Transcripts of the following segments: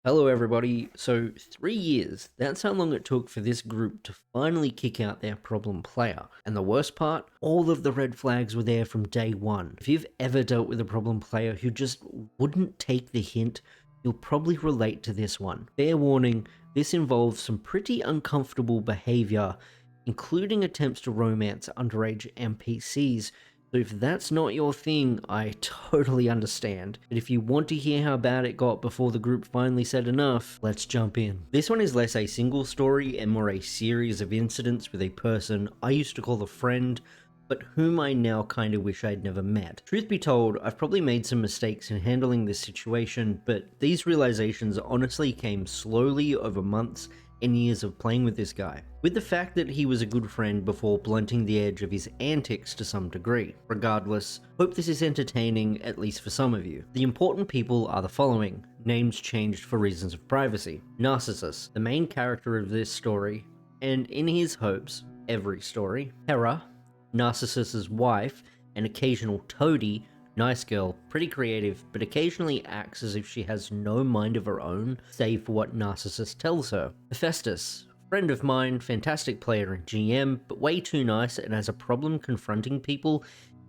Hello, everybody. So, 3 years, that's how long it took for this group to finally kick out their problem player. And the worst part, all of the red flags were there from day one. If you've ever dealt with a problem player who just wouldn't take the hint, you'll probably relate to this one. Fair warning, this involves some pretty uncomfortable behavior, including attempts to romance underage NPCs. So if that's not your thing, I totally understand. But if you want to hear how bad it got before the group finally said enough, let's jump in. This one is less a single story and more a series of incidents with a person I used to call a friend, but whom I now kind of wish I'd never met. Truth be told, I've probably made some mistakes in handling this situation, but these realizations honestly came slowly over months and years of playing with this guy, with the fact that he was a good friend before blunting the edge of his antics to some degree. Regardless, hope this is entertaining, at least for some of you. The important people are the following, names changed for reasons of privacy. Narcissus, the main character of this story, and in his hopes, every story. Hera, Narcissus's wife, an occasional toady, nice girl, pretty creative, but occasionally acts as if she has no mind of her own, save for what Narcissus tells her. Hephaestus, friend of mine, fantastic player and GM, but way too nice and has a problem confronting people,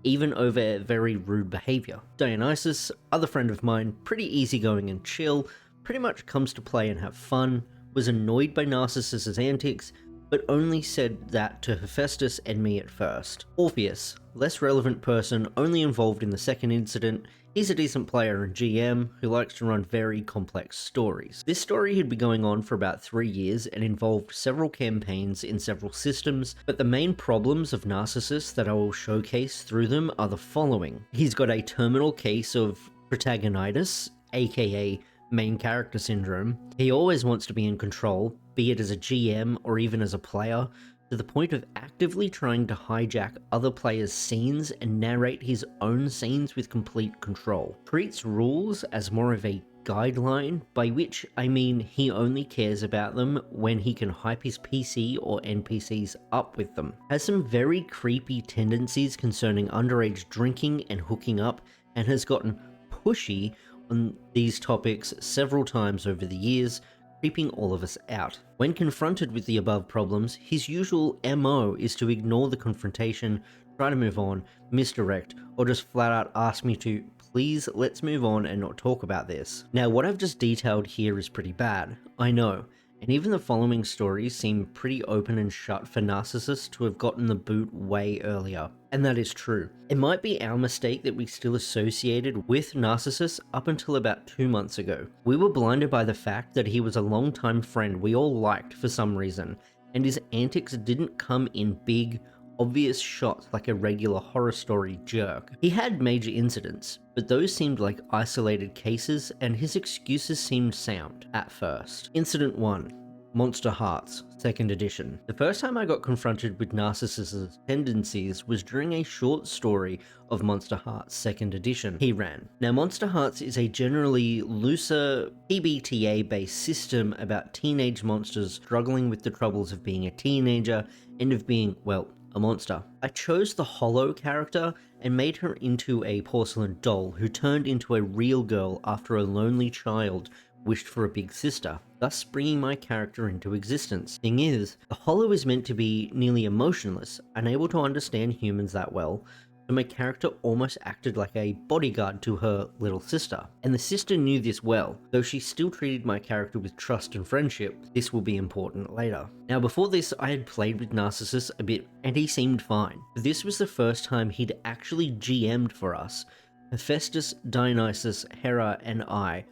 even over very rude behavior. Dionysus, other friend of mine, pretty easygoing and chill, pretty much comes to play and have fun, was annoyed by Narcissus's antics, but only said that to Hephaestus and me at first. Orpheus, less relevant person, only involved in the second incident. He's a decent player and GM who likes to run very complex stories. This story had been going on for about 3 years and involved several campaigns in several systems, but the main problems of Narcissus that I will showcase through them are the following. He's got a terminal case of protagonitis, aka main character syndrome. He always wants to be in control, be it as a GM or even as a player, to the point of actively trying to hijack other players' scenes and narrate his own scenes with complete control. Treats rules as more of a guideline, by which I mean he only cares about them when he can hype his PC or NPCs up with them. Has some very creepy tendencies concerning underage drinking and hooking up, and has gotten pushy on these topics several times over the years, creeping all of us out. When confronted with the above problems, his usual MO is to ignore the confrontation, try to move on, misdirect, or just flat out ask me to, please let's move on and not talk about this. Now what I've just detailed here is pretty bad, I know, and even the following stories seem pretty open and shut for Narcissus to have gotten the boot way earlier. And that is true. It might be our mistake that we still associated with Narcissus up until about 2 months ago. We were blinded by the fact that he was a longtime friend we all liked for some reason, and his antics didn't come in big, obvious shots like a regular horror story jerk. He had major incidents, but those seemed like isolated cases and his excuses seemed sound at first. Incident 1. Monsterhearts, 2nd edition. The first time I got confronted with Narcissus's tendencies was during a short story of Monsterhearts 2nd edition he ran. Now Monsterhearts is a generally looser PBTA based system about teenage monsters struggling with the troubles of being a teenager and of being, well, a monster. I chose the Hollow character and made her into a porcelain doll who turned into a real girl after a lonely child wished for a big sister, thus bringing my character into existence. Thing is, the Hollow is meant to be nearly emotionless, unable to understand humans that well, so my character almost acted like a bodyguard to her little sister. And the sister knew this well, though she still treated my character with trust and friendship. This will be important later. Now before this, I had played with Narcissus a bit and he seemed fine, but this was the first time he'd actually GM'd for us. Hephaestus, Dionysus, Hera, and I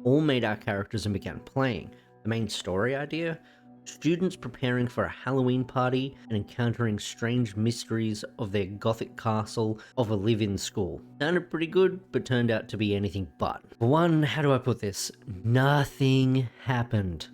all made our characters and began playing. The main story idea? Students preparing for a Halloween party and encountering strange mysteries of their gothic castle of a live-in school. Sounded pretty good, but turned out to be anything but. For one, how do I put this? Nothing happened.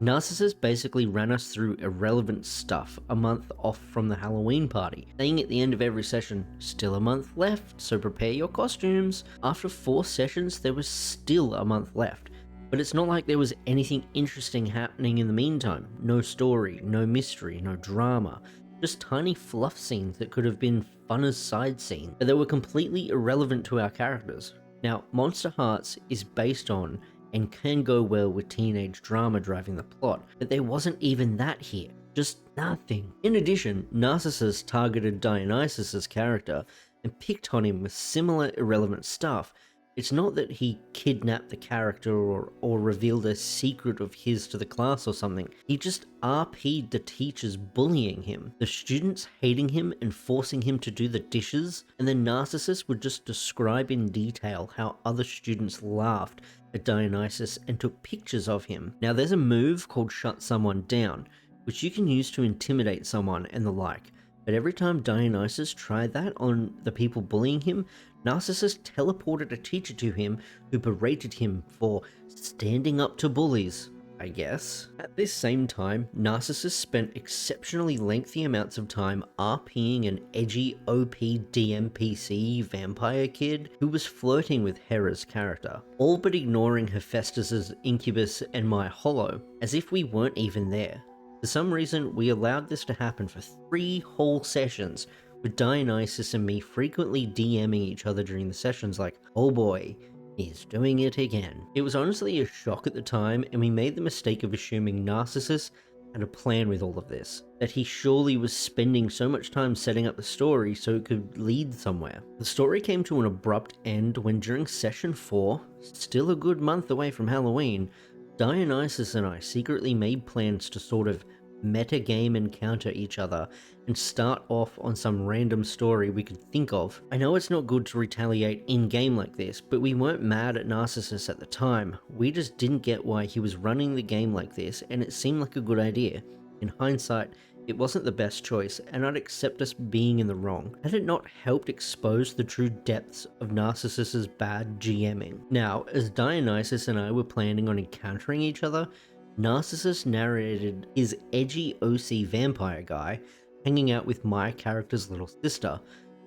Narcissus basically ran us through irrelevant stuff a month off from the Halloween party, saying at the end of every session, still a month left, so prepare your costumes. After 4 sessions, there was still a month left. But it's not like there was anything interesting happening in the meantime. No story, no mystery, no drama. Just tiny fluff scenes that could have been fun as side scenes, but they were completely irrelevant to our characters. Now, Monsterhearts is based on and can go well with teenage drama driving the plot, but there wasn't even that here. Just nothing. In addition, Narcissus targeted Dionysus's character and picked on him with similar irrelevant stuff. It's not that he kidnapped the character or revealed a secret of his to the class or something. He just RP'd the teachers bullying him, the students hating him and forcing him to do the dishes, and then Narcissus would just describe in detail how other students laughed at Dionysus and took pictures of him. Now there's a move called Shut Someone Down, which you can use to intimidate someone and the like. But every time Dionysus tried that on the people bullying him, Narcissus teleported a teacher to him who berated him for standing up to bullies, I guess. At this same time, Narcissus spent exceptionally lengthy amounts of time RPing an edgy OP DMPC vampire kid who was flirting with Hera's character, all but ignoring Hephaestus's incubus and my hollow, as if we weren't even there. For some reason, we allowed this to happen for 3 whole sessions, with Dionysus and me frequently DMing each other during the sessions like, oh boy, he's doing it again. It was honestly a shock at the time, and we made the mistake of assuming Narcissus had a plan with all of this, that he surely was spending so much time setting up the story so it could lead somewhere. The story came to an abrupt end when during session 4, still a good month away from Halloween, Dionysus and I secretly made plans to sort of meta-game encounter each other and start off on some random story we could think of. I know it's not good to retaliate in-game like this, but we weren't mad at Narcissus at the time. We just didn't get why he was running the game like this, and it seemed like a good idea. In hindsight, it wasn't the best choice, and I'd accept us being in the wrong. Had it not helped expose the true depths of Narcissus's bad GMing? Now, as Dionysus and I were planning on encountering each other, Narcissus narrated his edgy OC vampire guy hanging out with my character's little sister,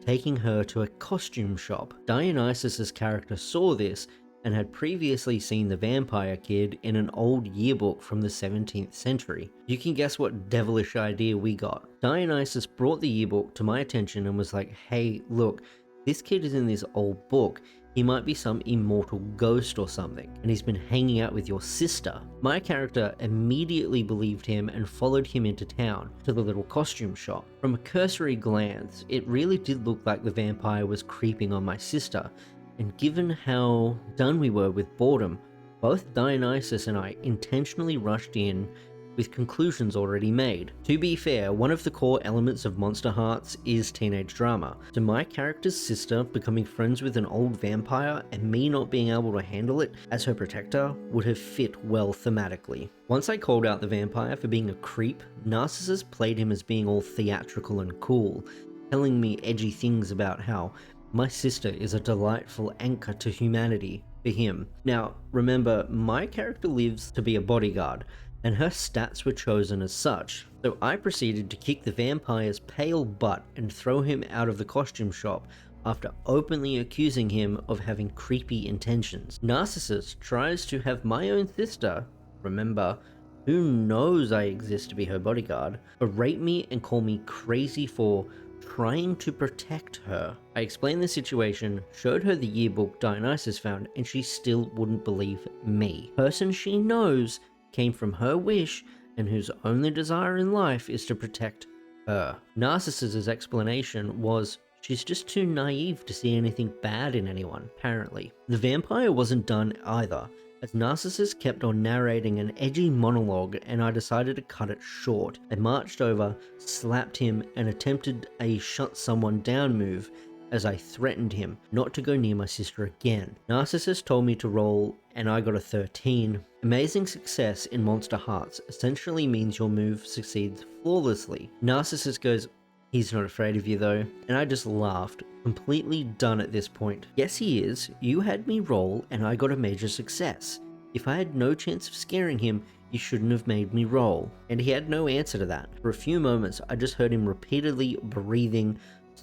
taking her to a costume shop. Dionysus's character saw this and had previously seen the vampire kid in an old yearbook from the 17th century. You can guess what devilish idea we got. Dionysus brought the yearbook to my attention and was like, hey, look, this kid is in this old book. He might be some immortal ghost or something, and he's been hanging out with your sister. My character immediately believed him and followed him into town to the little costume shop. From a cursory glance, it really did look like the vampire was creeping on my sister, and given how done we were with boredom, both Dionysus and I intentionally rushed in with conclusions already made. To be fair, one of the core elements of Monsterhearts is teenage drama, so my character's sister becoming friends with an old vampire and me not being able to handle it as her protector would have fit well thematically. Once I called out the vampire for being a creep, Narcissus played him as being all theatrical and cool, telling me edgy things about how my sister is a delightful anchor to humanity for him. Now, remember, my character lives to be a bodyguard, and her stats were chosen as such, so I proceeded to kick the vampire's pale butt and throw him out of the costume shop after openly accusing him of having creepy intentions. Narcissus tries to have my own sister, remember, who knows I exist to be her bodyguard, berate me and call me crazy for trying to protect her. I explained the situation, showed her the yearbook Dionysus found, and she still wouldn't believe me. Person she knows came from her wish and whose only desire in life is to protect her. Narcissus's explanation was she's just too naive to see anything bad in anyone, apparently. The vampire wasn't done either, as Narcissus kept on narrating an edgy monologue and I decided to cut it short. I marched over, slapped him and attempted a shut someone down move as I threatened him not to go near my sister again. Narcissus told me to roll and I got a 13. Amazing success in Monsterhearts essentially means your move succeeds flawlessly. Narcissus goes, he's not afraid of you though, and I just laughed, completely done at this point. Yes he is, you had me roll and I got a major success. If I had no chance of scaring him, you shouldn't have made me roll. And he had no answer to that. For a few moments I just heard him repeatedly breathing,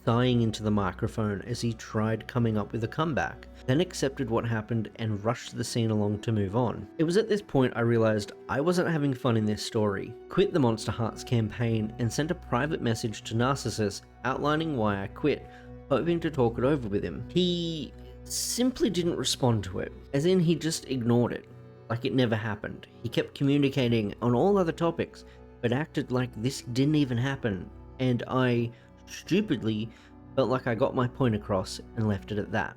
sighing into the microphone as he tried coming up with a comeback, then accepted what happened and rushed the scene along to move on. It was at this point I realized I wasn't having fun in this story, quit the Monsterhearts campaign and sent a private message to Narcissus outlining why I quit, hoping to talk it over with him. He simply didn't respond to it, as in he just ignored it. like it never happened. He kept communicating on all other topics, but acted like this didn't even happen, and I, stupidly, felt like I got my point across and left it at that.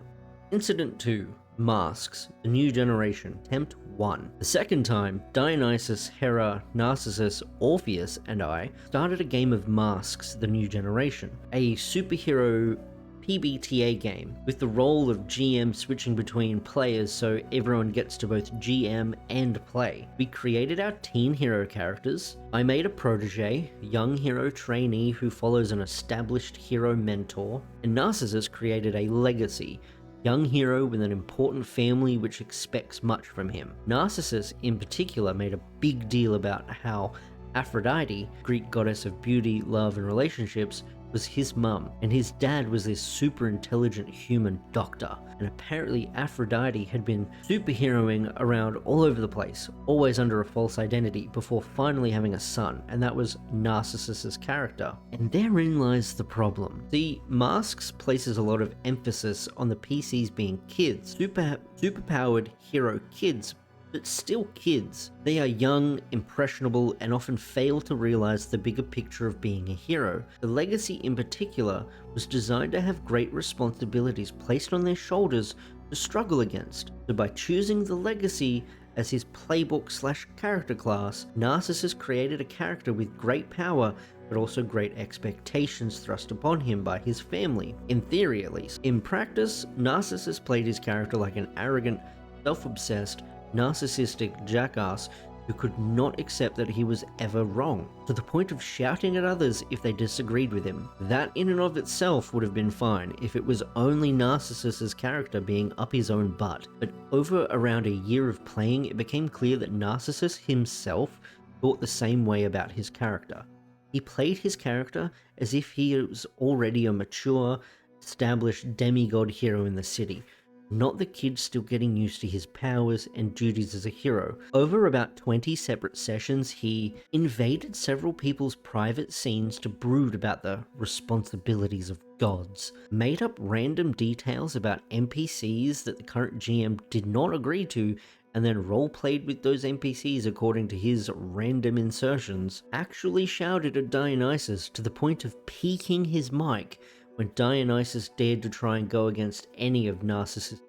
Incident 2. Masks, the New Generation, Tempt 1. The second time, Dionysus, Hera, Narcissus, Orpheus, and I started a game of Masks, the New Generation, a superhero PBTA game, with the role of GM switching between players so everyone gets to both GM and play. We created our teen hero characters. I made a protege, young hero trainee who follows an established hero mentor, and Narcissus created a legacy, young hero with an important family which expects much from him. Narcissus in particular made a big deal about how Aphrodite, Greek goddess of beauty, love and relationships, was his mum, and his dad was this super intelligent human doctor, and apparently Aphrodite had been superheroing around all over the place, always under a false identity, before finally having a son, and that was Narcissus's character. And therein lies the problem. See, Masks places a lot of emphasis on the PCs being kids, superpowered hero kids, but still kids. They are young, impressionable, and often fail to realize the bigger picture of being a hero. The legacy in particular was designed to have great responsibilities placed on their shoulders to struggle against. So by choosing the legacy as his playbook/character class, Narcissus created a character with great power but also great expectations thrust upon him by his family, in theory at least. In practice, Narcissus played his character like an arrogant, self-obsessed, narcissistic jackass who could not accept that he was ever wrong, to the point of shouting at others if they disagreed with him. That in and of itself would have been fine if it was only Narcissus's character being up his own butt, but over around a year of playing, it became clear that Narcissus himself thought the same way about his character. He played his character as if he was already a mature, established demigod hero in the city, not the kid still getting used to his powers and duties as a hero. Over about 20 separate sessions, he invaded several people's private scenes to brood about the responsibilities of gods, made up random details about NPCs that the current GM did not agree to, and then roleplayed with those NPCs according to his random insertions, actually shouted at Dionysus to the point of peaking his mic when Dionysus dared to try and go against any of Narcissus'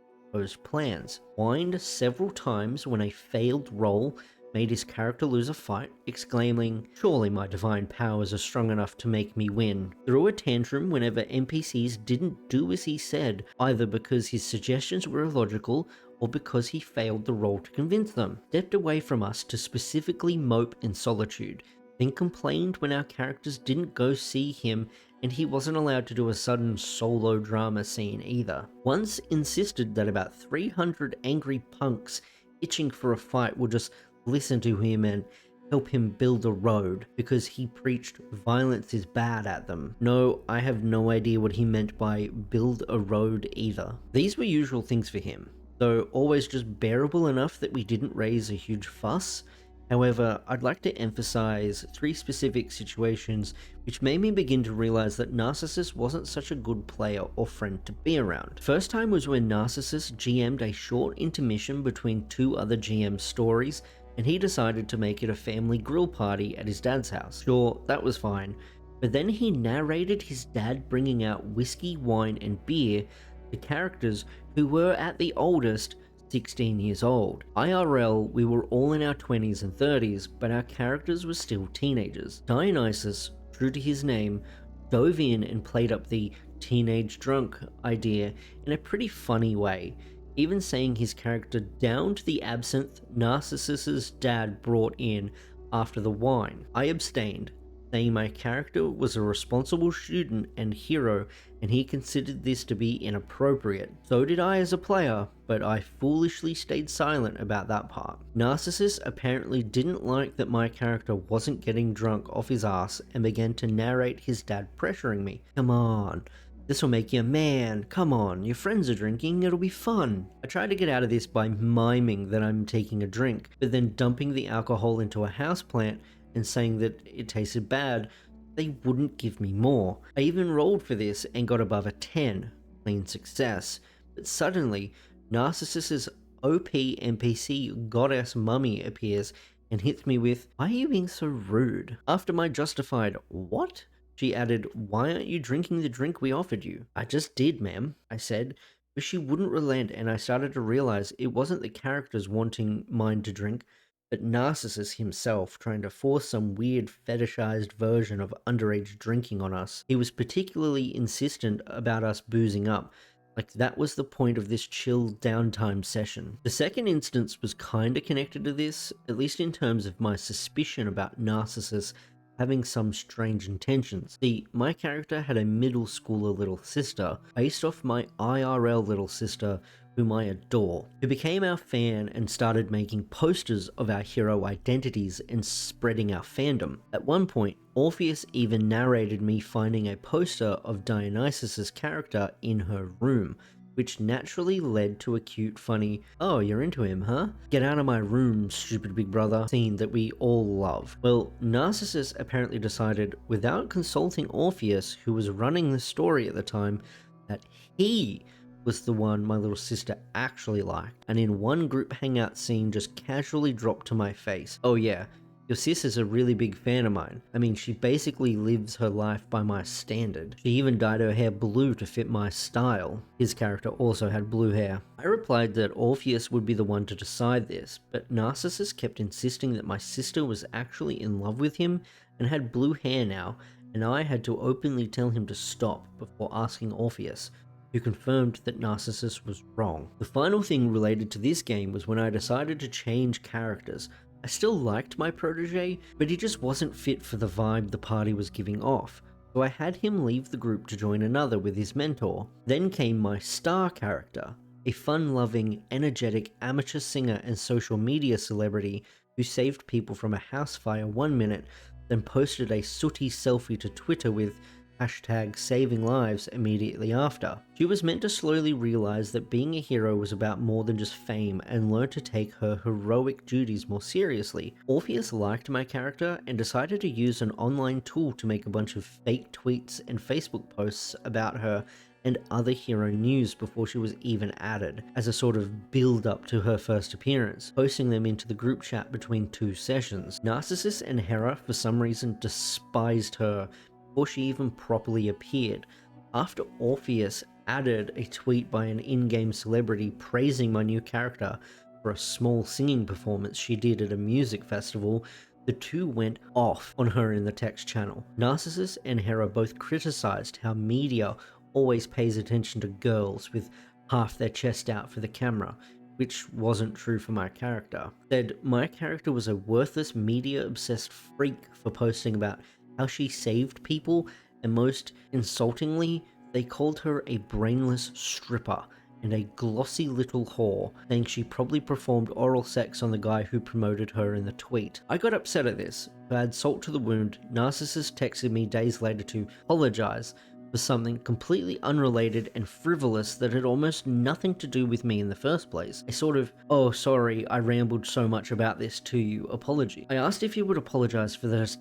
plans, whined several times when a failed roll made his character lose a fight, exclaiming, "Surely my divine powers are strong enough to make me win," threw a tantrum whenever NPCs didn't do as he said, either because his suggestions were illogical or because he failed the roll to convince them, stepped away from us to specifically mope in solitude, then complained when our characters didn't go see him and he wasn't allowed to do a sudden solo drama scene either. Once insisted that about 300 angry punks itching for a fight would just listen to him and help him build a road because he preached violence is bad at them. No, I have no idea what he meant by build a road either. These were usual things for him, though always just bearable enough that we didn't raise a huge fuss. However, I'd like to emphasize 3 specific situations which made me begin to realize that Narcissus wasn't such a good player or friend to be around. First time was when Narcissus GM'd a short intermission between 2 other GM stories, and he decided to make it a family grill party at his dad's house. Sure, that was fine, but then he narrated his dad bringing out whiskey, wine, and beer to characters who were at the oldest 16 years old. IRL, we were all in our 20s and 30s, but our characters were still teenagers. Dionysus, true to his name, dove in and played up the teenage drunk idea in a pretty funny way, even saying his character downed the absinthe Narcissus's dad brought in after the wine. I abstained, saying my character was a responsible student and hero, and he considered this to be inappropriate. So did I as a player, but I foolishly stayed silent about that part. Narcissus apparently didn't like that my character wasn't getting drunk off his ass and began to narrate his dad pressuring me. "Come on, this will make you a man. Come on, your friends are drinking, it'll be fun." I tried to get out of this by miming that I'm taking a drink, but then dumping the alcohol into a houseplant and saying that it tasted bad. They wouldn't give me more. I even rolled for this and got above a 10, clean success. But suddenly, Narcissus's OP NPC goddess mummy appears and hits me with, "Why are you being so rude?" After my justified, "What?" she added, "Why aren't you drinking the drink we offered you?" "I just did, ma'am," I said, but she wouldn't relent, and I started to realize it wasn't the characters wanting mine to drink, but Narcissus himself trying to force some weird fetishized version of underage drinking on us. He was particularly insistent about us boozing up, like that was the point of this chill downtime session. The second instance was kinda connected to this, at least in terms of my suspicion about Narcissus having some strange intentions. See, my character had a middle schooler little sister, based off my IRL little sister, whom I adore, who became our fan and started making posters of our hero identities and spreading our fandom. At one point, Orpheus even narrated me finding a poster of Dionysus's character in her room, which naturally led to a cute, funny, "Oh, you're into him, huh? Get out of my room, stupid big brother," scene that we all love. Well, Narcissus apparently decided, without consulting Orpheus, who was running the story at the time, that he was the one my little sister actually liked, and in one group hangout scene just casually dropped to my face, "Oh yeah, your sis is a really big fan of mine. I mean, she basically lives her life by my standard. She even dyed her hair blue to fit my style." His character also had blue hair. I replied that Orpheus would be the one to decide this, but Narcissus kept insisting that my sister was actually in love with him and had blue hair now, and I had to openly tell him to stop before asking Orpheus, who confirmed that Narcissus was wrong. The final thing related to this game was when I decided to change characters. I still liked my protege, but he just wasn't fit for the vibe the party was giving off, so I had him leave the group to join another with his mentor. Then came my star character, a fun-loving, energetic amateur singer and social media celebrity who saved people from a house fire 1 minute, then posted a sooty selfie to Twitter with #SavingLives immediately after. She was meant to slowly realize that being a hero was about more than just fame and learn to take her heroic duties more seriously. Orpheus liked my character and decided to use an online tool to make a bunch of fake tweets and Facebook posts about her and other hero news before she was even added, as a sort of build-up to her first appearance, posting them into the group chat between 2 sessions. Narcissus and Hera, for some reason, despised her before she even properly appeared. After Orpheus added a tweet by an in-game celebrity praising my new character for a small singing performance she did at a music festival, the two went off on her in the text channel. Narcissus and Hera both criticized how media always pays attention to girls with half their chest out for the camera, which wasn't true for my character. Said my character was a worthless media-obsessed freak for posting about how she saved people, and most insultingly, they called her a brainless stripper and a glossy little whore, saying she probably performed oral sex on the guy who promoted her in the tweet. I got upset at this. To add salt to the wound, Narcissus texted me days later to apologize for something completely unrelated and frivolous that had almost nothing to do with me in the first place. A sort of, "Oh, sorry, I rambled so much about this to you" apology. I asked if he would apologize for this.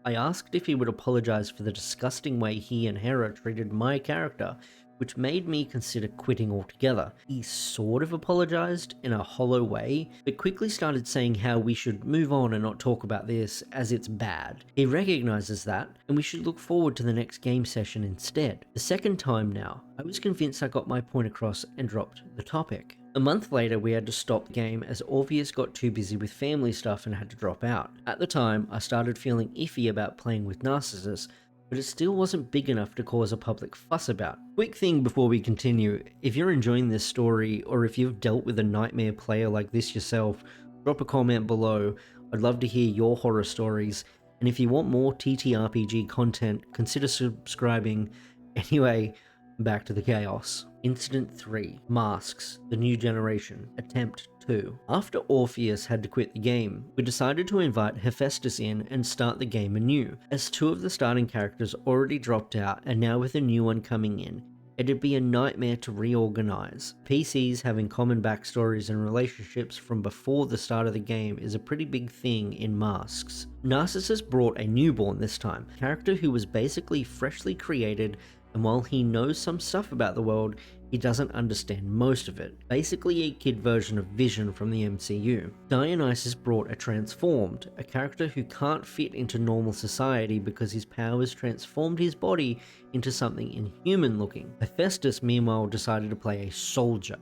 I asked if he would apologize for the disgusting way he and Hera treated my character, which made me consider quitting altogether. He sort of apologized in a hollow way, but quickly started saying how we should move on and not talk about this as it's bad. He recognizes that, and we should look forward to the next game session instead. The second time now, I was convinced I got my point across and dropped the topic. A month later, we had to stop the game as Orpheus got too busy with family stuff and had to drop out. At the time, I started feeling iffy about playing with Narcissus, but it still wasn't big enough to cause a public fuss about. Quick thing before we continue, if you're enjoying this story, or if you've dealt with a nightmare player like this yourself, drop a comment below. I'd love to hear your horror stories, and if you want more TTRPG content, consider subscribing. Anyway, back to the chaos. Incident 3. Masks, the New Generation, Attempt 2. After Orpheus had to quit the game, we decided to invite Hephaestus in and start the game anew, as 2 of the starting characters already dropped out, and now with a new one coming in, it'd be a nightmare to reorganize. PCs having common backstories and relationships from before the start of the game is a pretty big thing in Masks. Narcissus brought a newborn this time, a character who was basically freshly created, and while he knows some stuff about the world, he doesn't understand most of it. Basically a kid version of Vision from the MCU. Dionysus brought a Transformed, a character who can't fit into normal society because his powers transformed his body into something inhuman looking. Hephaestus meanwhile decided to play a soldier,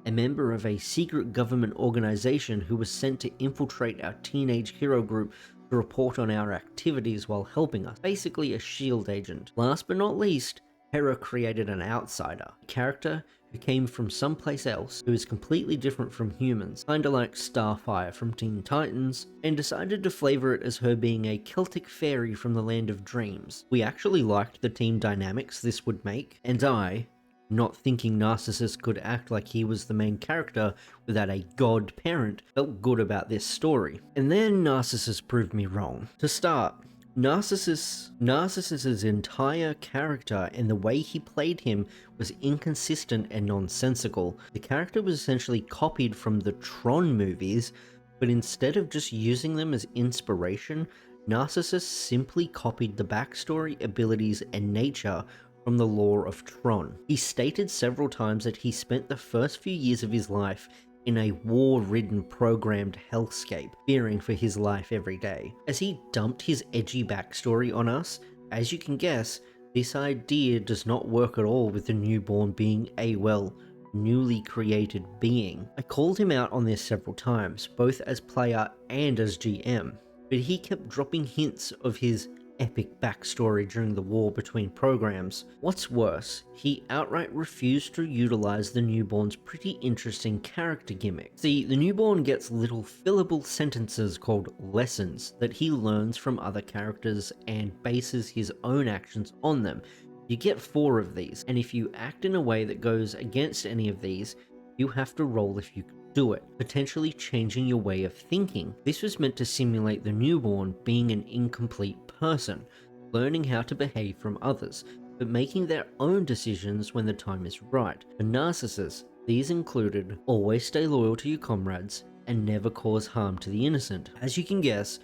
a member of a secret government organization who was sent to infiltrate our teenage hero group to report on our activities while helping us. Basically a shield agent. Last but not least, Hera created an outsider, a character who came from someplace else, who is completely different from humans, kinda like Starfire from Teen Titans, and decided to flavor it as her being a Celtic fairy from the land of dreams. We actually liked the team dynamics this would make, and I, not thinking Narcissus could act like he was the main character without a god parent, felt good about this story. And then Narcissus proved me wrong. To start, Narcissus's entire character and the way he played him was inconsistent and nonsensical. The character was essentially copied from the Tron movies, but instead of just using them as inspiration, Narcissus simply copied the backstory, abilities, and nature from the lore of Tron. He stated several times that he spent the first few years of his life in a war-ridden programmed hellscape, fearing for his life every day. As he dumped his edgy backstory on us, as you can guess, this idea does not work at all with the newborn being a, well, newly created being. I called him out on this several times, both as player and as GM, but he kept dropping hints of his epic backstory during the war between programs. What's worse, he outright refused to utilize the newborn's pretty interesting character gimmick. See, the newborn gets little fillable sentences called lessons that he learns from other characters and bases his own actions on them. You get 4 of these, and if you act in a way that goes against any of these, you have to roll if you can do it, potentially changing your way of thinking. This was meant to simulate the newborn being an incomplete person, learning how to behave from others, but making their own decisions when the time is right. For Narcissus, these included always stay loyal to your comrades and never cause harm to the innocent. As you can guess,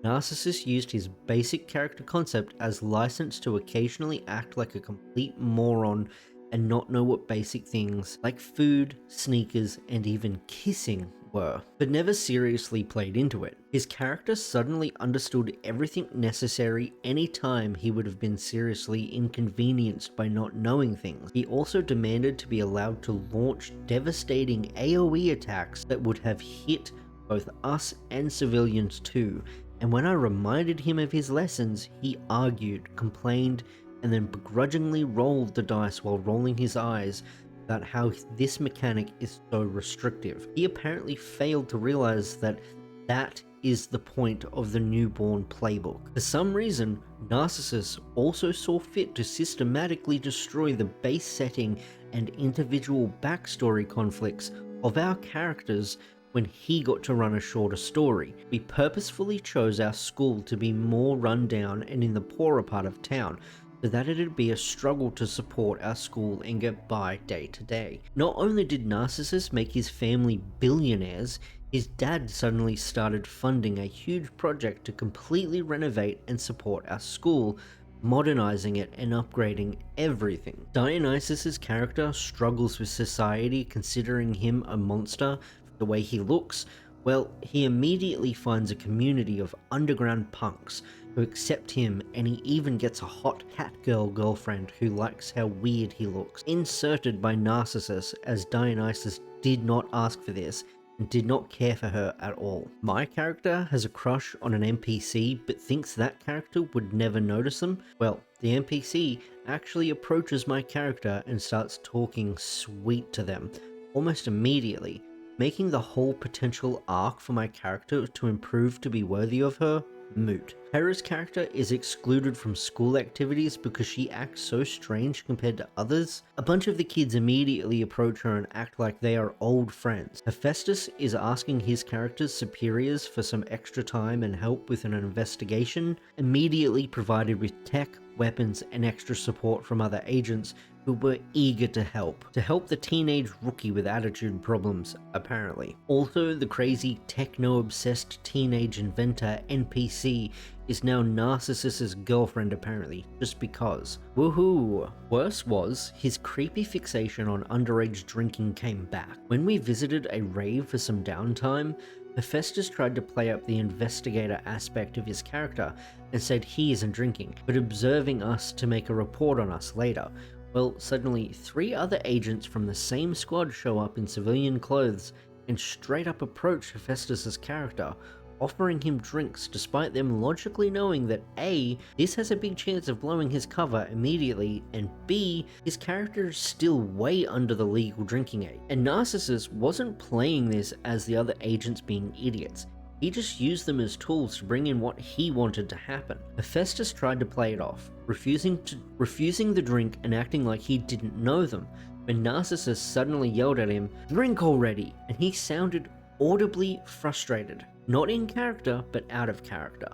Narcissus used his basic character concept as license to occasionally act like a complete moron and not know what basic things like food, sneakers, and even kissing were, but never seriously played into it. His character suddenly understood everything necessary anytime he would have been seriously inconvenienced by not knowing things. He also demanded to be allowed to launch devastating AoE attacks that would have hit both us and civilians too, and when I reminded him of his lessons, he argued, complained, and then begrudgingly rolled the dice while rolling his eyes about how this mechanic is so restrictive. He apparently failed to realize that that is the point of the newborn playbook. For some reason, Narcissus also saw fit to systematically destroy the base setting and individual backstory conflicts of our characters when he got to run a shorter story. We purposefully chose our school to be more run down and in the poorer part of town, so that it'd be a struggle to support our school and get by day to day. Not only did Narcissus make his family billionaires, his dad suddenly started funding a huge project to completely renovate and support our school, modernizing it and upgrading everything. Dionysus's character struggles with society, considering him a monster for the way he looks. Well, he immediately finds a community of underground punks who accept him, and he even gets a hot cat girlfriend who likes how weird he looks. Inserted by Narcissus, as Dionysus did not ask for this and did not care for her at all. My character has a crush on an NPC but thinks that character would never notice them. Well, the NPC actually approaches my character and starts talking sweet to them almost immediately, making the whole potential arc for my character to improve to be worthy of her moot. Hera's character is excluded from school activities because she acts so strange compared to others. A bunch of the kids immediately approach her and act like they are old friends. Hephaestus is asking his character's superiors for some extra time and help with an investigation, immediately provided with tech, weapons, and extra support from other agents who were eager to help the teenage rookie with attitude problems, apparently. Also, the crazy techno-obsessed teenage inventor NPC is now Narcissist's girlfriend, apparently, just because. Woohoo! Worse was, his creepy fixation on underage drinking came back. When we visited a rave for some downtime, Hephaestus tried to play up the investigator aspect of his character and said he isn't drinking, but observing us to make a report on us later. Well, suddenly 3 other agents from the same squad show up in civilian clothes and straight up approach Hephaestus' character, offering him drinks despite them logically knowing that A, this has a big chance of blowing his cover immediately, and B, his character is still way under the legal drinking age. And Narcissus wasn't playing this as the other agents being idiots. He just used them as tools to bring in what he wanted to happen. Hephaestus tried to play it off, refusing the drink and acting like he didn't know them, when Narcissus suddenly yelled at him, "Drink already!" and he sounded audibly frustrated. Not in character, but out of character.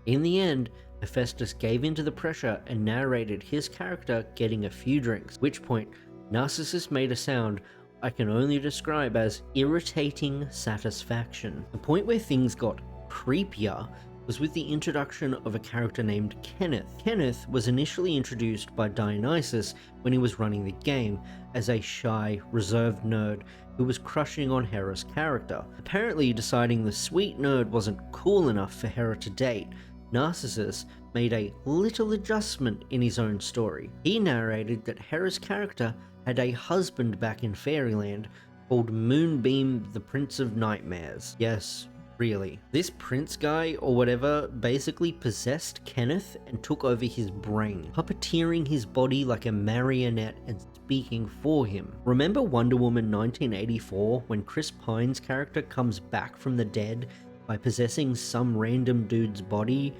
In the end, Hephaestus gave in to the pressure and narrated his character getting a few drinks, at which point Narcissus made a sound I can only describe as irritating satisfaction. The point where things got creepier was with the introduction of a character named Kenneth. Kenneth was initially introduced by Dionysus when he was running the game as a shy, reserved nerd who was crushing on Hera's character. Apparently deciding the sweet nerd wasn't cool enough for Hera to date, Narcissus made a little adjustment in his own story. He narrated that Hera's character had a husband back in Fairyland called Moonbeam the Prince of Nightmares. Yes, really. This prince guy or whatever basically possessed Kenneth and took over his brain, puppeteering his body like a marionette and speaking for him. Remember Wonder Woman 1984 when Chris Pine's character comes back from the dead by possessing some random dude's body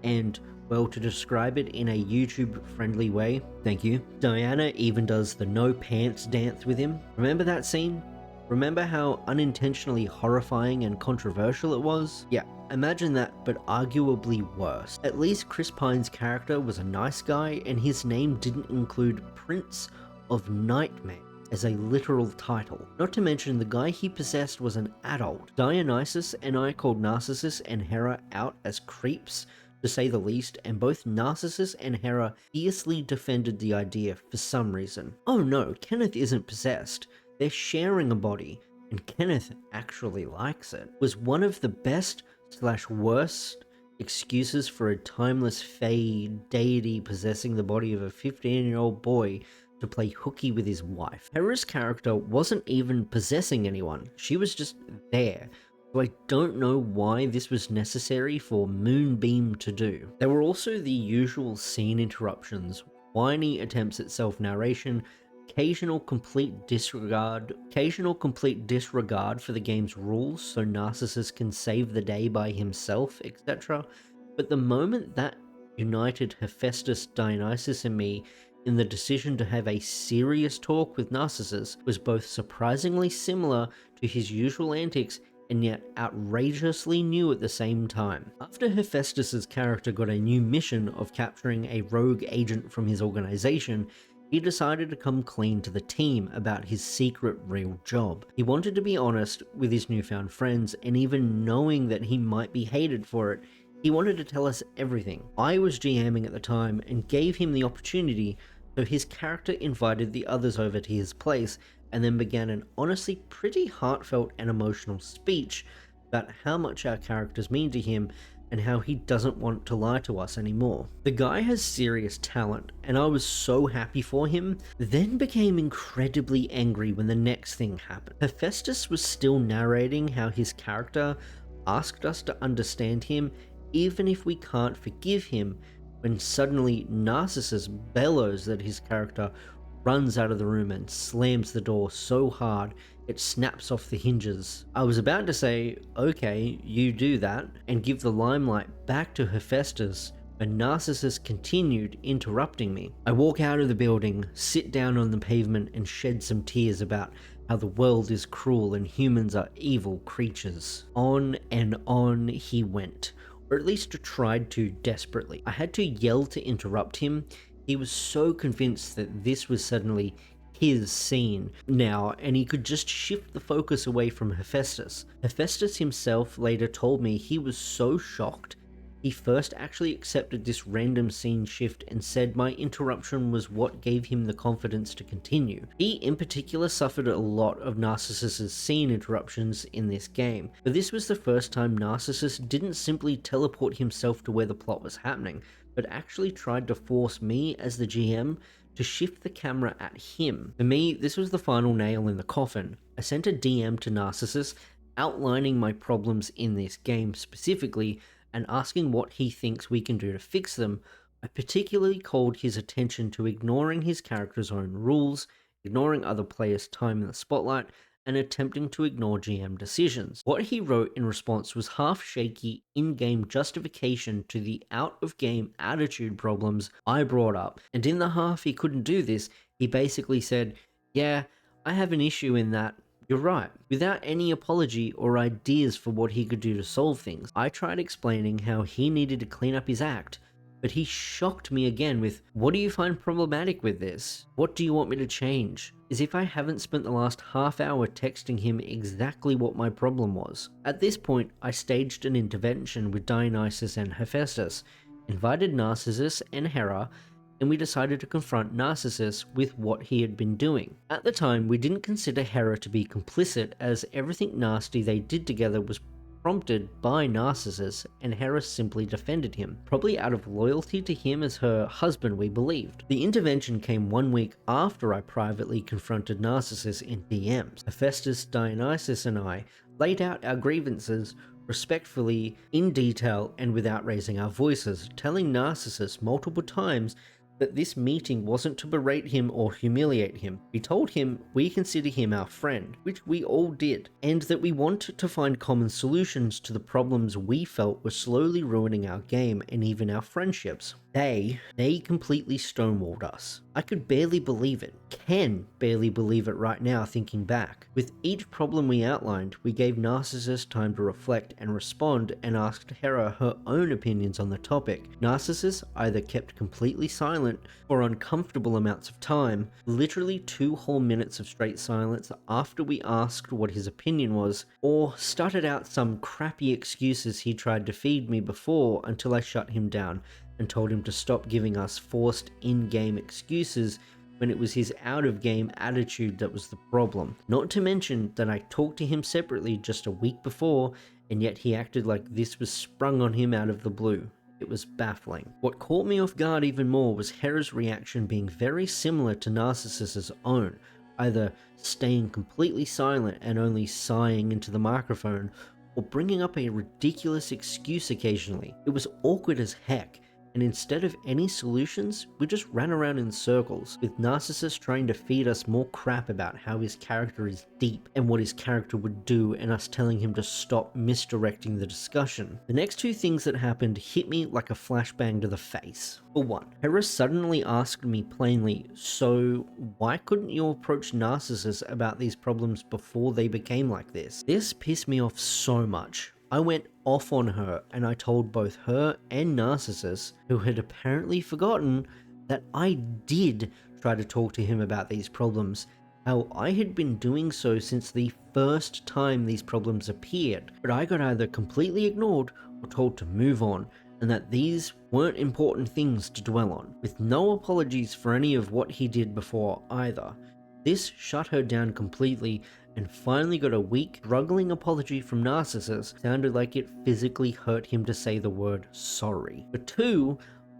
and, well, to describe it in a YouTube-friendly way, thank you, Diana even does the no pants dance with him. Remember that scene? Remember how unintentionally horrifying and controversial it was? Yeah, imagine that, but arguably worse. At least Chris Pine's character was a nice guy and his name didn't include Prince of Nightmare as a literal title. Not to mention the guy he possessed was an adult. Dionysus and I called Narcissus and Hera out as creeps, to say the least, and both Narcissus and Hera fiercely defended the idea for some reason. Oh no, Kenneth isn't possessed. They're sharing a body, and Kenneth actually likes it. Was one of the best / worst excuses for a timeless fae deity possessing the body of a 15-year-old boy to play hooky with his wife. Hera's character wasn't even possessing anyone, she was just there. So I don't know why this was necessary for Moonbeam to do. There were also the usual scene interruptions, whiny attempts at self-narration, occasional complete disregard for the game's rules so Narcissus can save the day by himself, etc. But the moment that united Hephaestus, Dionysus and me in the decision to have a serious talk with Narcissus was both surprisingly similar to his usual antics and yet outrageously new at the same time. After Hephaestus' character got a new mission of capturing a rogue agent from his organization, he decided to come clean to the team about his secret real job. He wanted to be honest with his newfound friends, and even knowing that he might be hated for it, he wanted to tell us everything. I was GMing at the time and gave him the opportunity, so his character invited the others over to his place and then began an honestly pretty heartfelt and emotional speech about how much our characters mean to him and how he doesn't want to lie to us anymore. The guy has serious talent, and I was so happy for him, then became incredibly angry when the next thing happened. Hephaestus was still narrating how his character asked us to understand him even if we can't forgive him, when suddenly Narcissus bellows that his character runs out of the room and slams the door so hard it snaps off the hinges. I was about to say, okay, you do that, and give the limelight back to Hephaestus, but Narcissus continued interrupting me. I walk out of the building, sit down on the pavement and shed some tears about how the world is cruel and humans are evil creatures. On and on he went, or at least tried to desperately. I had to yell to interrupt him. He was so convinced that this was suddenly his scene now, and he could just shift the focus away from Hephaestus. Hephaestus himself later told me he was so shocked he first actually accepted this random scene shift and said my interruption was what gave him the confidence to continue. He in particular suffered a lot of Narcissus's scene interruptions in this game, but this was the first time Narcissus didn't simply teleport himself to where the plot was happening, but actually tried to force me as the GM to shift the camera at him. For me, this was the final nail in the coffin. I sent a DM to Narcissus outlining my problems in this game specifically, and asking what he thinks we can do to fix them. I particularly called his attention to ignoring his character's own rules, ignoring other players' time in the spotlight, and attempting to ignore GM decisions. What he wrote in response was half shaky in-game justification to the out-of-game attitude problems I brought up, and in the half he couldn't do this, he basically said, "Yeah, I have an issue in that. You're right," without any apology or ideas for what he could do to solve things. I tried explaining how he needed to clean up his act, but he shocked me again with, "What do you find problematic with this? What do you want me to change?" As if I haven't spent the last half hour texting him exactly what my problem was. At this point, I staged an intervention with Dionysus and Hephaestus, invited Narcissus and Hera, and we decided to confront Narcissus with what he had been doing. At the time, we didn't consider Hera to be complicit, as everything nasty they did together was prompted by Narcissus, and Hera simply defended him, probably out of loyalty to him as her husband, we believed. The intervention came 1 week after I privately confronted Narcissus in DMs. Hephaestus, Dionysus, and I laid out our grievances respectfully, in detail, and without raising our voices, telling Narcissus multiple times that this meeting wasn't to berate him or humiliate him. We told him we consider him our friend, which we all did, and that we wanted to find common solutions to the problems we felt were slowly ruining our game and even our friendships. They completely stonewalled us. I could barely believe it, can barely believe it right now thinking back. With each problem we outlined, we gave Narcissus time to reflect and respond and asked Hera her own opinions on the topic. Narcissus either kept completely silent for uncomfortable amounts of time, literally 2 whole minutes of straight silence after we asked what his opinion was, or stuttered out some crappy excuses he tried to feed me before until I shut him down and told him to stop giving us forced in-game excuses when it was his out-of-game attitude that was the problem. Not to mention that I talked to him separately just a week before, and yet he acted like this was sprung on him out of the blue. It was baffling. What caught me off guard even more was Hera's reaction being very similar to Narcissus's own, either staying completely silent and only sighing into the microphone, or bringing up a ridiculous excuse occasionally. It was awkward as heck, and instead of any solutions, we just ran around in circles, with Narcissus trying to feed us more crap about how his character is deep and what his character would do, and us telling him to stop misdirecting the discussion. The next 2 things that happened hit me like a flashbang to the face. For one, Hera suddenly asked me plainly, "So why couldn't you approach Narcissus about these problems before they became like this?" This pissed me off so much. I went off on her, and I told both her and Narcissus, who had apparently forgotten, that I did try to talk to him about these problems, how I had been doing so since the first time these problems appeared, but I got either completely ignored or told to move on, and that these weren't important things to dwell on, with no apologies for any of what he did before either. This shut her down completely, and finally got a weak, struggling apology from Narcissus. Sounded like it physically hurt him to say the word sorry. But 2,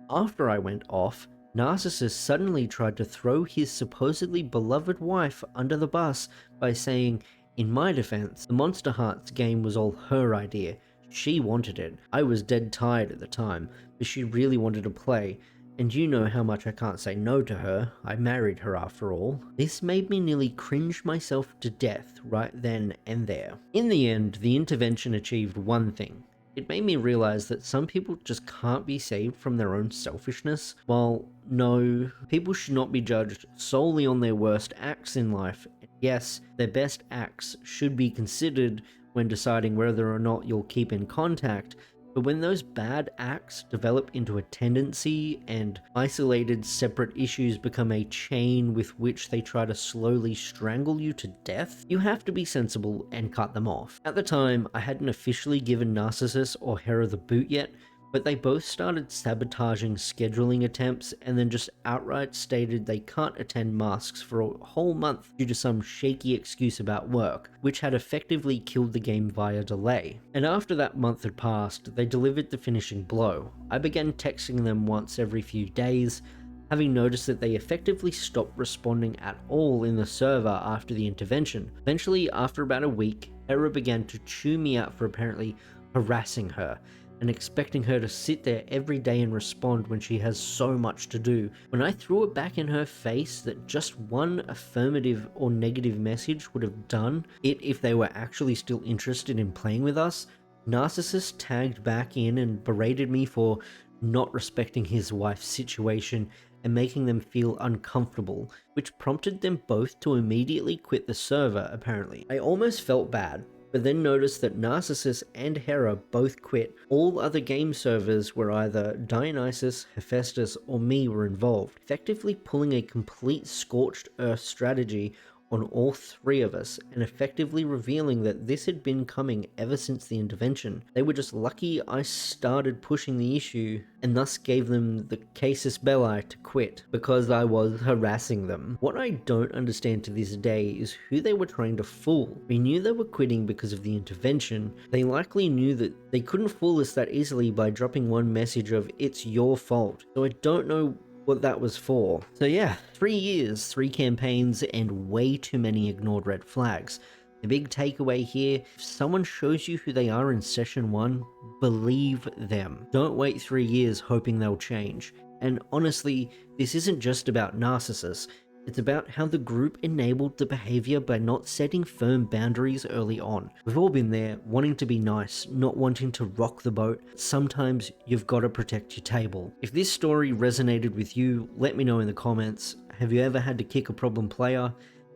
after I went off, Narcissus suddenly tried to throw his supposedly beloved wife under the bus by saying, in my defense, the Monsterhearts game was all her idea. She wanted it. I was dead tired at the time, but she really wanted to play. And you know how much I can't say no to her. I married her after all. This made me nearly cringe myself to death right then and there. In the end, the intervention achieved one thing. It made me realize that some people just can't be saved from their own selfishness. While no, people should not be judged solely on their worst acts in life. Yes, their best acts should be considered when deciding whether or not you'll keep in contact, But when those bad acts develop into a tendency and isolated separate issues become a chain with which they try to slowly strangle you to death, you have to be sensible and cut them off. At the time, I hadn't officially given Narcissus or Hera the boot yet, but they both started sabotaging scheduling attempts and then just outright stated they can't attend masks for a whole month due to some shaky excuse about work, which had effectively killed the game via delay. And after that month had passed, they delivered the finishing blow. I began texting them once every few days, having noticed that they effectively stopped responding at all in the server after the intervention. Eventually, after about a week, Hera began to chew me out for apparently harassing her, and expecting her to sit there every day and respond when she has so much to do. When I threw it back in her face that just one affirmative or negative message would have done it if they were actually still interested in playing with us, Narcissus tagged back in and berated me for not respecting his wife's situation and making them feel uncomfortable, which prompted them both to immediately quit the server apparently. I almost felt bad, but then noticed that Narcissus and Hera both quit. All other game servers where either Dionysus, Hephaestus, or me were involved, effectively pulling a complete scorched earth strategy on all three of us, and effectively revealing that this had been coming ever since the intervention. They were just lucky I started pushing the issue, and thus gave them the casus belli to quit, because I was harassing them. What I don't understand to this day is who they were trying to fool. We knew they were quitting because of the intervention. They likely knew that they couldn't fool us that easily by dropping one message of "it's your fault." So I don't know what that was for. So yeah, 3 years, 3 campaigns, and way too many ignored red flags. The big takeaway here, if someone shows you who they are in session 1, believe them. Don't wait 3 years hoping they'll change. And honestly, this isn't just about Narcissus. It's about how the group enabled the behavior by not setting firm boundaries early on. We've all been there, wanting to be nice, not wanting to rock the boat. Sometimes you've got to protect your table. If this story resonated with you, let me know in the comments. Have you ever had to kick a problem player?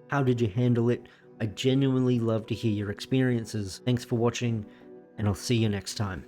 How did you handle it? I genuinely love to hear your experiences. Thanks for watching, and I'll see you next time.